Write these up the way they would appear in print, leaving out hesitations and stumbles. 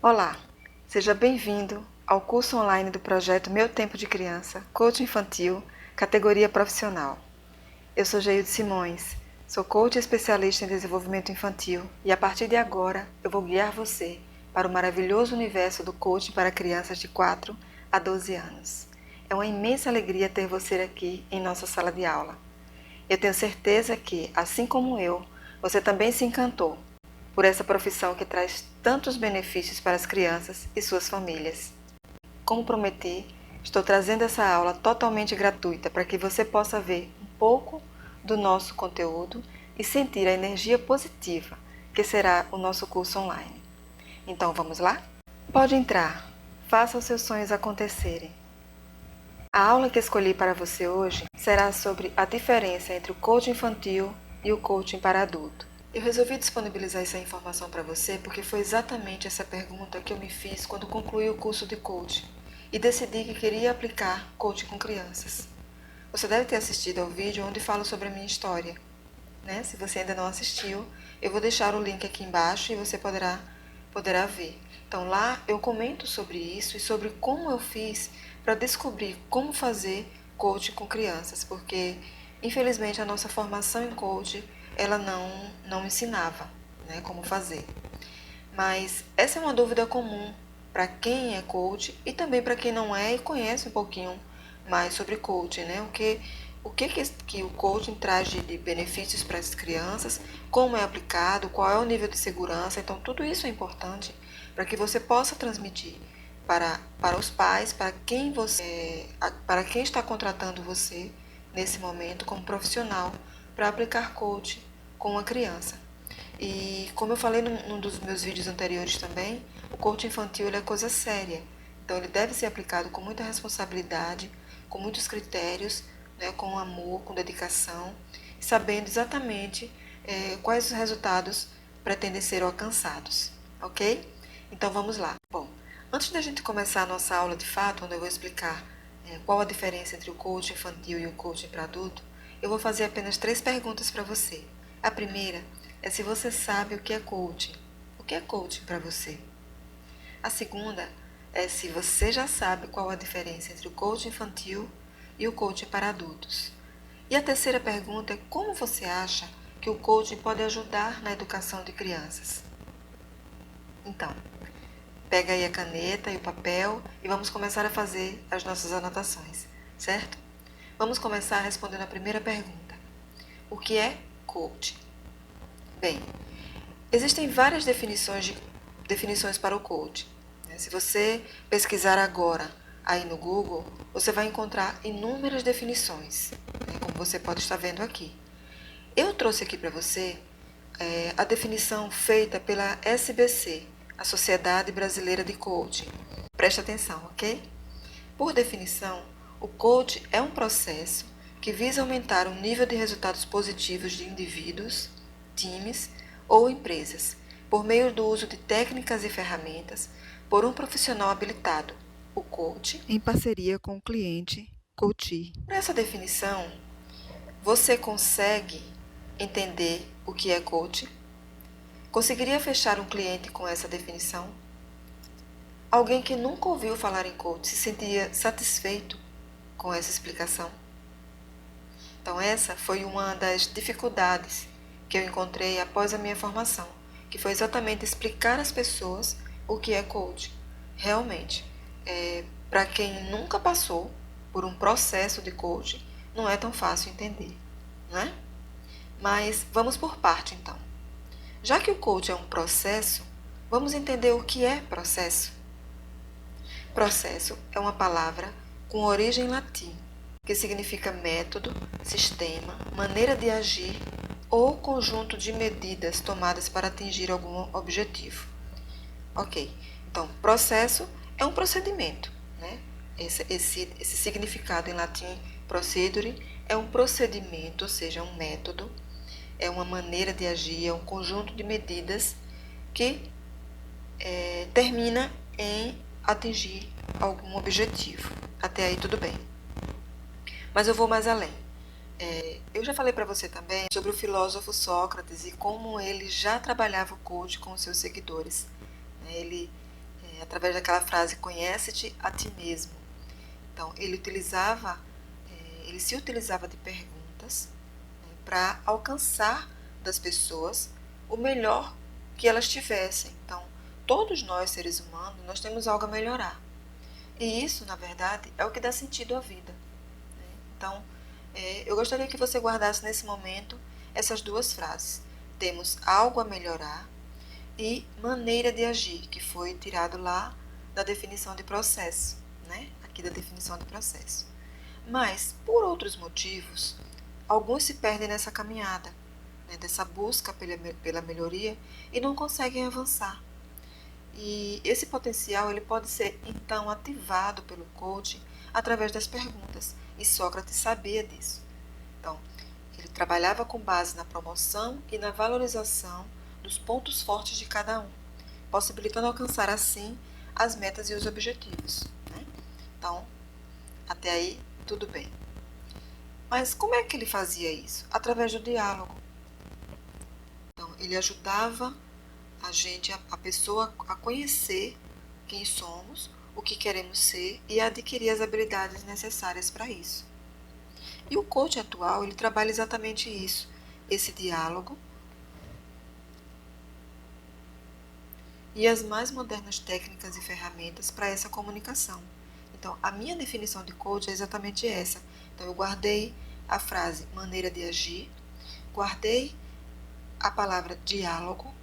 Olá, seja bem-vindo ao curso online do projeto Meu Tempo de Criança, Coach Infantil, categoria profissional. Eu sou Geilde Simões, sou coach especialista em desenvolvimento infantil e a partir de agora eu vou guiar você para o maravilhoso universo do coaching para crianças de 4 a 12 anos. É uma imensa alegria ter você aqui em nossa sala de aula. Eu tenho certeza que, assim como eu, você também se encantou por essa profissão que traz tantos benefícios para as crianças e suas famílias. Como prometi, estou trazendo essa aula totalmente gratuita para que você possa ver um pouco do nosso conteúdo e sentir a energia positiva que será o nosso curso online. Então vamos lá? Pode entrar, faça os seus sonhos acontecerem. A aula que escolhi para você hoje será sobre a diferença entre o coaching infantil e o coaching para adulto. Eu resolvi disponibilizar essa informação para você porque foi exatamente essa pergunta que eu me fiz quando concluí o curso de coaching e decidi que queria aplicar coaching com crianças. Você deve ter assistido ao vídeo onde falo sobre a minha história, né? Se você ainda não assistiu, eu vou deixar o link aqui embaixo e você poderá ver. Então lá eu comento sobre isso e sobre como eu fiz para descobrir como fazer coaching com crianças, porque infelizmente a nossa formação em coaching ela não ensinava, né, como fazer. Mas essa é uma dúvida comum para quem é coach e também para quem não é e conhece um pouquinho mais sobre coaching, né? Que o coaching traz de benefícios para as crianças, como é aplicado, qual é o nível de segurança. Então, tudo isso é importante para que você possa transmitir para os pais, para quem está contratando você nesse momento como profissional para aplicar coaching com a criança. E como eu falei num dos meus vídeos anteriores também, o coaching infantil ele é coisa séria. Então ele deve ser aplicado com muita responsabilidade, com muitos critérios, né, com amor, com dedicação, sabendo exatamente quais os resultados pretendem ser alcançados, ok? Então vamos lá. Bom, antes da gente começar a nossa aula de fato, onde eu vou explicar qual a diferença entre o coaching infantil e o coaching para adulto, eu vou fazer apenas 3 perguntas para você. A primeira é se você sabe o que é coaching. O que é coaching para você? A segunda é se você já sabe qual a diferença entre o coaching infantil e o coaching para adultos. E a terceira pergunta é como você acha que o coaching pode ajudar na educação de crianças? Então, pega aí a caneta e o papel e vamos começar a fazer as nossas anotações, certo? Vamos começar respondendo a primeira pergunta. O que é coaching? Bem, existem várias definições para o coaching. Se você pesquisar agora aí no Google, você vai encontrar inúmeras definições, como você pode estar vendo aqui. Eu trouxe aqui para você a definição feita pela SBC, a Sociedade Brasileira de Coaching. Preste atenção, ok? Por definição, o coaching é um processo que visa aumentar o nível de resultados positivos de indivíduos, times ou empresas, por meio do uso de técnicas e ferramentas por um profissional habilitado, o coach, em parceria com o cliente, coachee. Por essa definição, você consegue entender o que é coaching? Conseguiria fechar um cliente com essa definição? Alguém que nunca ouviu falar em coaching se sentiria satisfeito com essa explicação? Então essa foi uma das dificuldades que eu encontrei após a minha formação, que foi exatamente explicar às pessoas o que é coaching. Realmente, para quem nunca passou por um processo de coaching, não é tão fácil entender, não é? Mas vamos por parte então. Já que o coaching é um processo, vamos entender o que é processo. Processo é uma palavra com origem latim, que significa método, sistema, maneira de agir ou conjunto de medidas tomadas para atingir algum objetivo. Ok, então processo é um procedimento, né? Esse significado em latim, procedere, é um procedimento, ou seja, um método, é uma maneira de agir, é um conjunto de medidas que termina em atingir algum objetivo. Até aí tudo bem. Mas eu vou mais além. Eu já falei para você também sobre o filósofo Sócrates e como ele já trabalhava o coaching com os seus seguidores. Ele através daquela frase, conhece-te a ti mesmo. Então, ele se utilizava de perguntas, né, para alcançar das pessoas o melhor que elas tivessem. Então, todos nós, seres humanos, nós temos algo a melhorar. E isso, na verdade, é o que dá sentido à vida, né? Então, eu gostaria que você guardasse nesse momento essas duas frases. Temos algo a melhorar e maneira de agir, que foi tirado lá da definição de processo, né? Aqui da definição de processo. Mas, por outros motivos, alguns se perdem nessa caminhada, né, dessa busca pela melhoria e não conseguem avançar. E esse potencial ele pode ser então ativado pelo coaching através das perguntas. E Sócrates sabia disso. Então, ele trabalhava com base na promoção e na valorização dos pontos fortes de cada um, possibilitando alcançar assim as metas e os objetivos, né? Então, até aí tudo bem. Mas como é que ele fazia isso? Através do diálogo. Então, ele ajudava a pessoa a conhecer quem somos, o que queremos ser e a adquirir as habilidades necessárias para isso. E o coach atual, ele trabalha exatamente isso, esse diálogo e as mais modernas técnicas e ferramentas para essa comunicação. Então, a minha definição de coach é exatamente essa. Então, eu guardei a frase maneira de agir, guardei a palavra diálogo,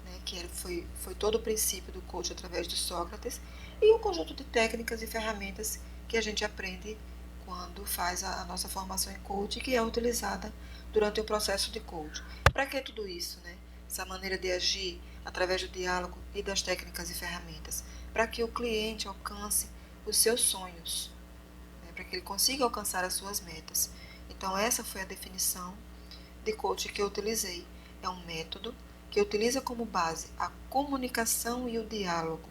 né, que foi todo o princípio do coach através de Sócrates, e o conjunto de técnicas e ferramentas que a gente aprende quando faz a nossa formação em coach, que é utilizada durante o processo de coach. Para que tudo isso, né? Essa maneira de agir através do diálogo e das técnicas e ferramentas, para que o cliente alcance os seus sonhos, né? Para que ele consiga alcançar as suas metas. Então, essa foi a definição de coach que eu utilizei. É um método que utiliza como base a comunicação e o diálogo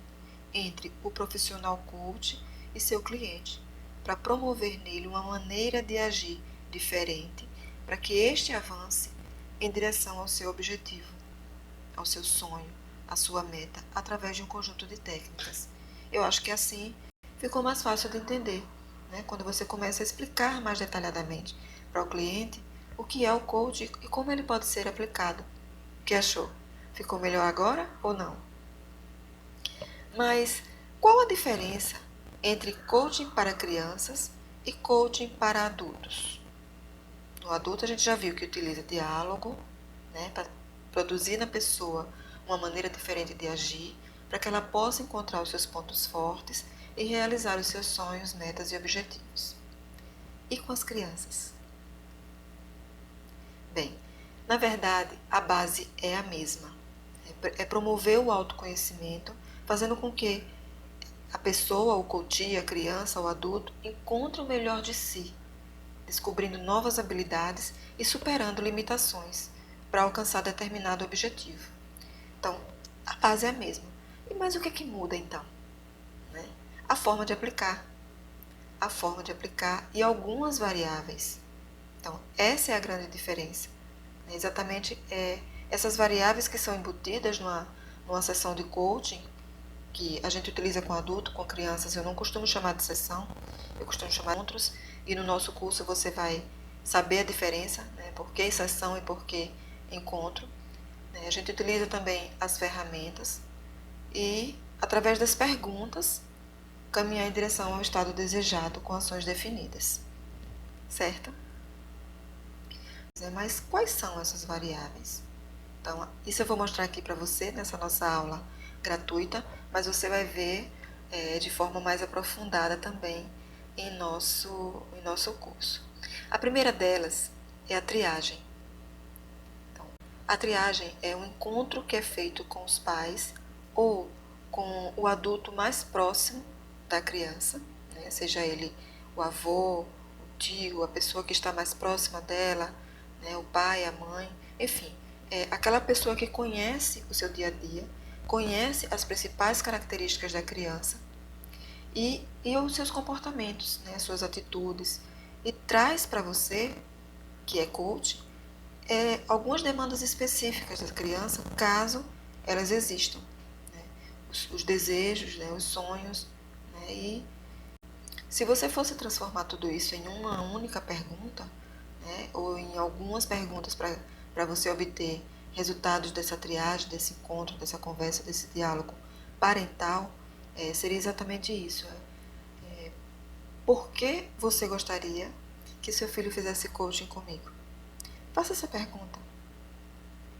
entre o profissional coach e seu cliente, para promover nele uma maneira de agir diferente, para que este avance em direção ao seu objetivo, ao seu sonho, à sua meta, através de um conjunto de técnicas. Eu acho que assim ficou mais fácil de entender, né? Quando você começa a explicar mais detalhadamente para o cliente o que é o coach e como ele pode ser aplicado. O que achou? Ficou melhor agora ou não? Mas qual a diferença entre coaching para crianças e coaching para adultos? No adulto a gente já viu que utiliza diálogo, né, para produzir na pessoa uma maneira diferente de agir, para que ela possa encontrar os seus pontos fortes e realizar os seus sonhos, metas e objetivos. E com as crianças? Bem, na verdade, a base é a mesma. É promover o autoconhecimento, fazendo com que a pessoa, o coach, a criança, o adulto, encontre o melhor de si, descobrindo novas habilidades e superando limitações para alcançar determinado objetivo. Então, a base é a mesma. E mais o que é que muda então? Né? A forma de aplicar. A forma de aplicar e algumas variáveis. Então, essa é a grande diferença. Exatamente essas variáveis que são embutidas numa sessão de coaching, que a gente utiliza com adulto, com crianças, eu não costumo chamar de sessão, eu costumo chamar de encontros, e no nosso curso você vai saber a diferença, né, por que sessão e por que encontro. A gente utiliza também as ferramentas e, através das perguntas, caminhar em direção ao estado desejado com ações definidas. Certo? Mas quais são essas variáveis? Então, isso eu vou mostrar aqui para você nessa nossa aula gratuita, mas você vai ver de forma mais aprofundada também em nosso curso. A primeira delas é a triagem. Então, a triagem é um encontro que é feito com os pais ou com o adulto mais próximo da criança, né? Seja ele o avô, o tio, a pessoa que está mais próxima dela, né? O pai, a mãe, enfim, aquela pessoa que conhece o seu dia a dia, conhece as principais características da criança e os seus comportamentos, né? Suas atitudes, e traz para você, que é coach, algumas demandas específicas da criança, caso elas existam, né? os desejos, né, os sonhos, né, e se você fosse transformar tudo isso em uma única pergunta, né, ou em algumas perguntas para você obter resultados dessa triagem, desse encontro, dessa conversa, desse diálogo parental, seria exatamente isso. Por que você gostaria que seu filho fizesse coaching comigo? Faça essa pergunta.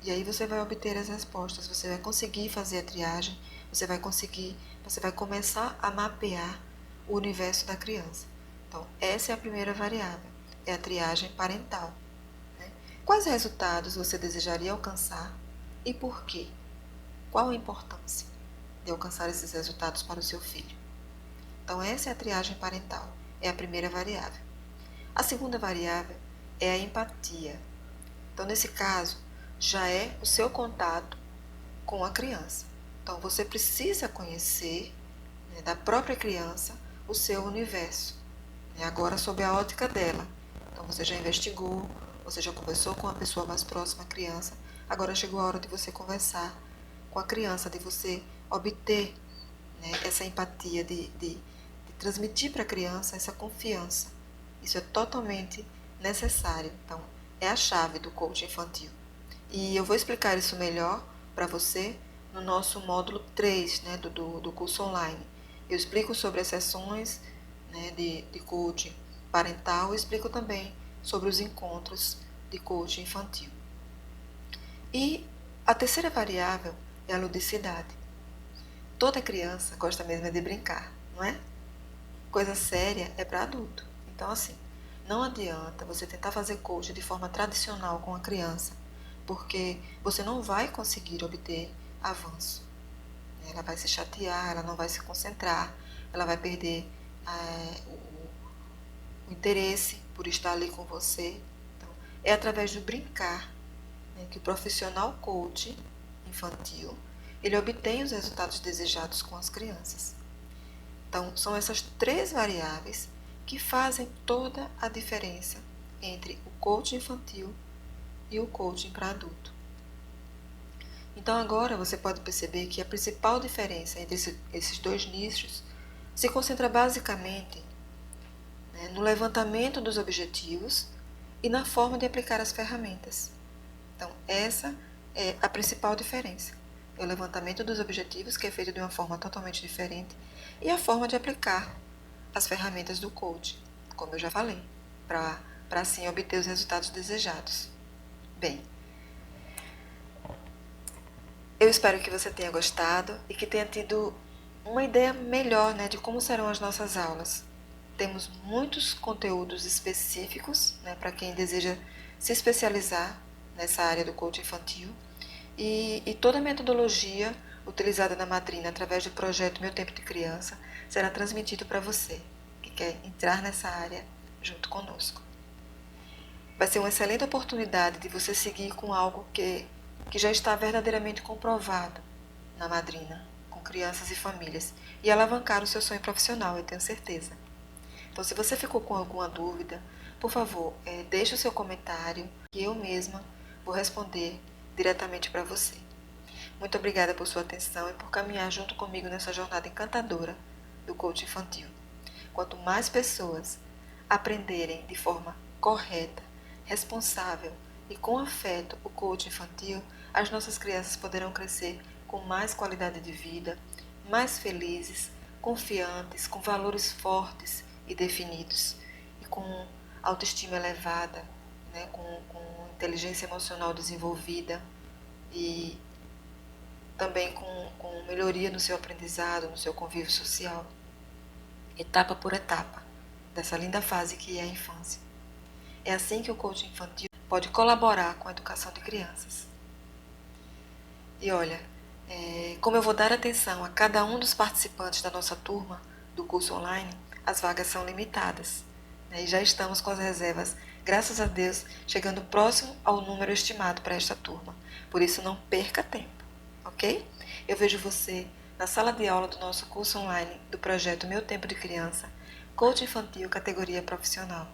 E aí você vai obter as respostas, você vai conseguir fazer a triagem, você vai começar a mapear o universo da criança. Então, essa é a primeira variável, é a triagem parental. Né? Quais resultados você desejaria alcançar e por quê? Qual a importância de alcançar esses resultados para o seu filho? Então, essa é a triagem parental, é a primeira variável. A segunda variável é a empatia. Então, nesse caso, já é o seu contato com a criança. Então, você precisa conhecer, né, da própria criança o seu universo, né, agora sob a ótica dela. Então, você já investigou, você já conversou com a pessoa mais próxima à criança, agora chegou a hora de você conversar com a criança, de você obter, né, essa empatia, de transmitir para a criança essa confiança. Isso é totalmente necessário. Então, é a chave do coaching infantil. E eu vou explicar isso melhor para você no nosso módulo 3, né, do curso online. Eu explico sobre as sessões, né, de coaching parental e explico também sobre os encontros de coaching infantil. E a terceira variável é a ludicidade. Toda criança gosta mesmo de brincar, não é? Coisa séria é para adulto. Então, assim, não adianta você tentar fazer coaching de forma tradicional com a criança, porque você não vai conseguir obter avanço. Ela vai se chatear, ela não vai se concentrar, ela vai perder o interesse por estar ali com você. Então, é através do brincar, né, que o profissional coach infantil ele obtém os resultados desejados com as crianças. Então, são essas três variáveis que fazem toda a diferença entre o coaching infantil e o coaching para adulto. Então, agora você pode perceber que a principal diferença entre esses dois nichos se concentra basicamente, né, no levantamento dos objetivos e na forma de aplicar as ferramentas. Então, essa é a principal diferença. É o levantamento dos objetivos, que é feito de uma forma totalmente diferente, e a forma de aplicar as ferramentas do coaching, como eu já falei, para assim obter os resultados desejados. Bem, eu espero que você tenha gostado e que tenha tido uma ideia melhor, né, de como serão as nossas aulas. Temos muitos conteúdos específicos, né, para quem deseja se especializar nessa área do coaching infantil. E toda a metodologia utilizada na madrina através do projeto Meu Tempo de Criança será transmitido para você que quer entrar nessa área junto conosco. Vai ser uma excelente oportunidade de você seguir com algo que já está verdadeiramente comprovado na madrina, com crianças e famílias, e alavancar o seu sonho profissional, eu tenho certeza. Então, se você ficou com alguma dúvida, por favor, deixe o seu comentário, que eu mesma vou responder diretamente para você. Muito obrigada por sua atenção e por caminhar junto comigo nessa jornada encantadora do coaching infantil. Quanto mais pessoas aprenderem de forma correta, responsável e com afeto o coaching infantil, as nossas crianças poderão crescer com mais qualidade de vida, mais felizes, confiantes, com valores fortes e definidos e com autoestima elevada, né, com inteligência emocional desenvolvida e também com melhoria no seu aprendizado, no seu convívio social, etapa por etapa, dessa linda fase que é a infância. É assim que o coaching infantil pode colaborar com a educação de crianças. E olha, como eu vou dar atenção a cada um dos participantes da nossa turma do curso online, as vagas são limitadas, né, e já estamos com as reservas, graças a Deus, chegando próximo ao número estimado para esta turma. Por isso, não perca tempo, ok? Eu vejo você na sala de aula do nosso curso online do projeto Meu Tempo de Criança, Coach Infantil, categoria profissional.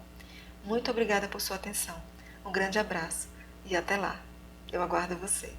Muito obrigada por sua atenção. Um grande abraço e até lá. Eu aguardo você.